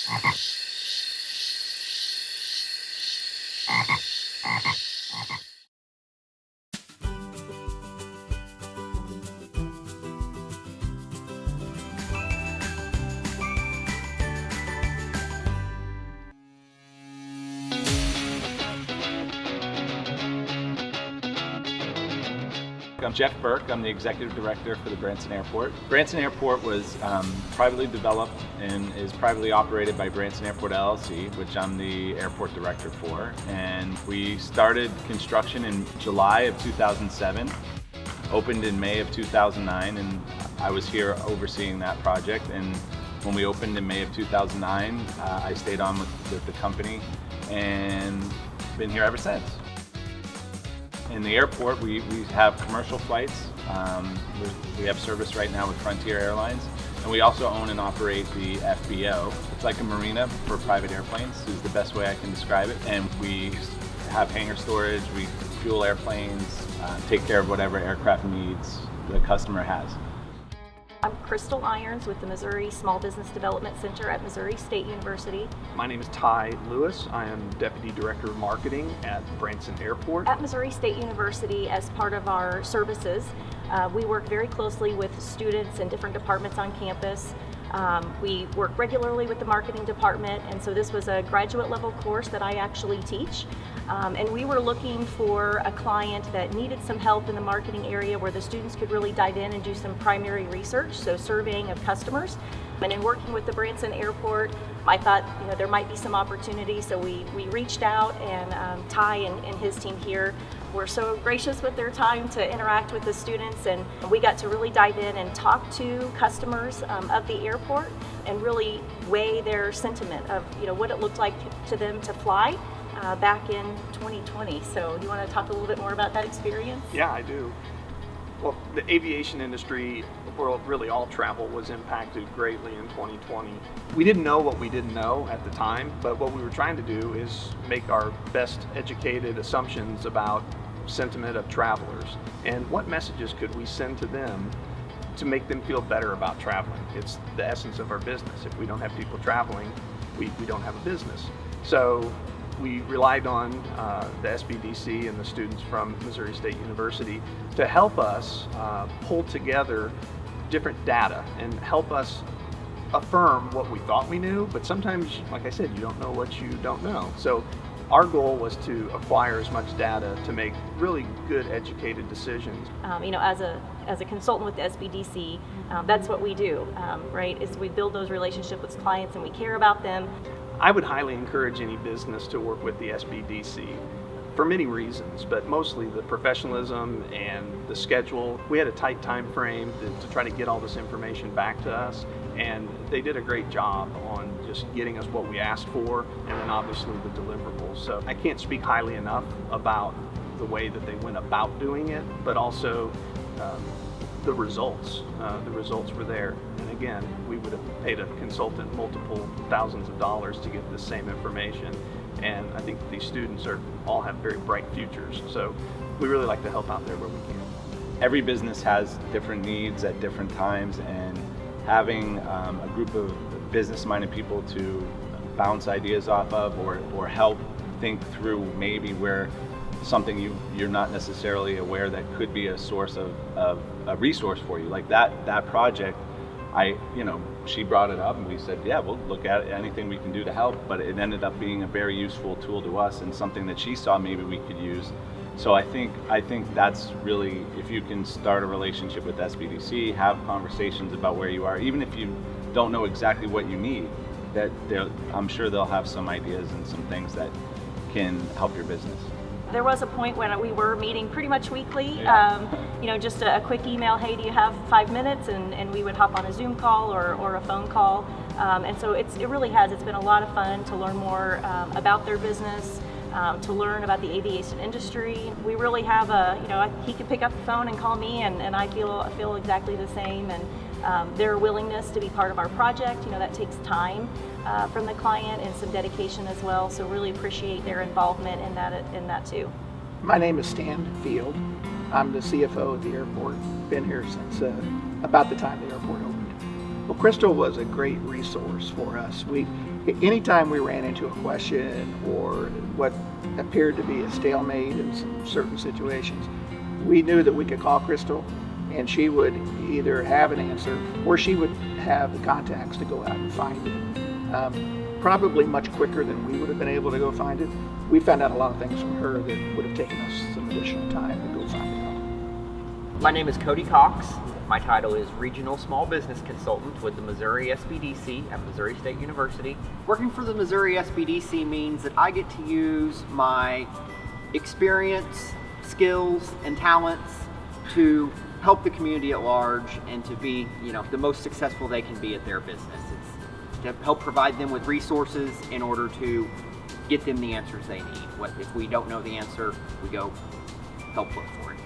I'm Jeff Burke. I'm the Executive Director for the Branson Airport. Branson Airport was privately developed and is privately operated by Branson Airport LLC, which I'm the Airport Director for. And we started construction in July of 2007, opened in May of 2009, and I was here overseeing that project. And when we opened in May of 2009, I stayed on with the company and been here ever since. In the airport, we have commercial flights. We have service right now with Frontier Airlines, and we also own and operate the FBO. It's like a marina for private airplanes, is the best way I can describe it. And we have hangar storage, we fuel airplanes, take care of whatever aircraft needs the customer has. I'm Crystal Irons with the Missouri Small Business Development Center at Missouri State University. My name is Ty Lewis. I am Deputy Director of Marketing at Branson Airport. At Missouri State University, as part of our services, we work very closely with students in different departments on campus. We work regularly with the marketing department, and so this was a graduate level course that I actually teach. And we were looking for a client that needed some help in the marketing area where the students could really dive in and do some primary research, so surveying of customers. And in working with the Branson Airport, I thought there might be some opportunity, so we reached out, and Ty and his team here were so gracious with their time to interact with the students, and we got to really dive in and talk to customers of the airport and really weigh their sentiment of what it looked like to them to fly back in 2020. So you want to talk a little bit more about that experience? Yeah, I do. Well, the aviation industry, or really all travel, was impacted greatly in 2020. We didn't know what we didn't know at the time, but what we were trying to do is make our best educated assumptions about sentiment of travelers and what messages could we send to them to make them feel better about traveling. It's the essence of our business. If we don't have people traveling, we don't have a business. So we relied on the SBDC and the students from Missouri State University to help us pull together different data and help us affirm what we thought we knew, but sometimes, like I said, you don't know what you don't know. So our goal was to acquire as much data to make really good educated decisions. As a consultant with the SBDC, that's what we do, right? Is we build those relationships with clients and we care about them. I would highly encourage any business to work with the SBDC for many reasons, but mostly the professionalism and the schedule. We had a tight time frame to try to get all this information back to us, and they did a great job on just getting us what we asked for, and then obviously the deliverables. So I can't speak highly enough about the way that they went about doing it, but also the results. The results were there. And again, we would have paid a consultant multiple thousands of dollars to get the same information. And I think these students all have very bright futures. So we really like to help out there where we can. Every business has different needs at different times, and having a group of business-minded people to bounce ideas off of or help think through maybe where something you're not necessarily aware that could be a source of a resource for you. Like that project, she brought it up and we said, yeah, we'll look at it, anything we can do to help, but it ended up being a very useful tool to us and something that she saw maybe we could use. So I think that's really, if you can start a relationship with SBDC, have conversations about where you are, even if you don't know exactly what you need, I'm sure they'll have some ideas and some things that can help your business. There was a point when we were meeting pretty much weekly, Yeah. Just a quick email, hey, do you have 5 minutes? And we would hop on a Zoom call or a phone call. And so it's been a lot of fun to learn more about their business, to learn about the aviation industry. We really have he could pick up the phone and call me, and I feel exactly the same. And their willingness to be part of our project, that takes time from the client and some dedication as well. So really appreciate their involvement in that too. My name is Stan Field. I'm the CFO of the airport. Been here since about the time the airport opened. Well, Crystal was a great resource for us. Anytime we ran into a question or what appeared to be a stalemate in some certain situations, we knew that we could call Crystal and she would either have an answer or she would have the contacts to go out and find it. Probably much quicker than we would have been able to go find it. We found out a lot of things from her that would have taken us some additional time to go find out. My name is Cody Cox. My title is Regional Small Business Consultant with the Missouri SBDC at Missouri State University. Working for the Missouri SBDC means that I get to use my experience, skills, and talents to help the community at large and to be, the most successful they can be at their business. It's to help provide them with resources in order to get them the answers they need. If we don't know the answer, we go help look for it.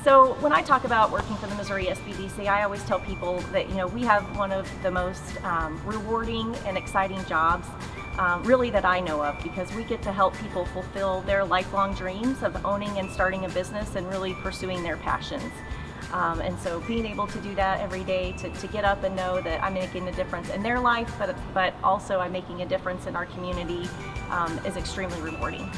So when I talk about working for the Missouri SBDC, I always tell people that we have one of the most rewarding and exciting jobs really that I know of, because we get to help people fulfill their lifelong dreams of owning and starting a business and really pursuing their passions. And so being able to do that every day, to get up and know that I'm making a difference in their life, but also I'm making a difference in our community is extremely rewarding.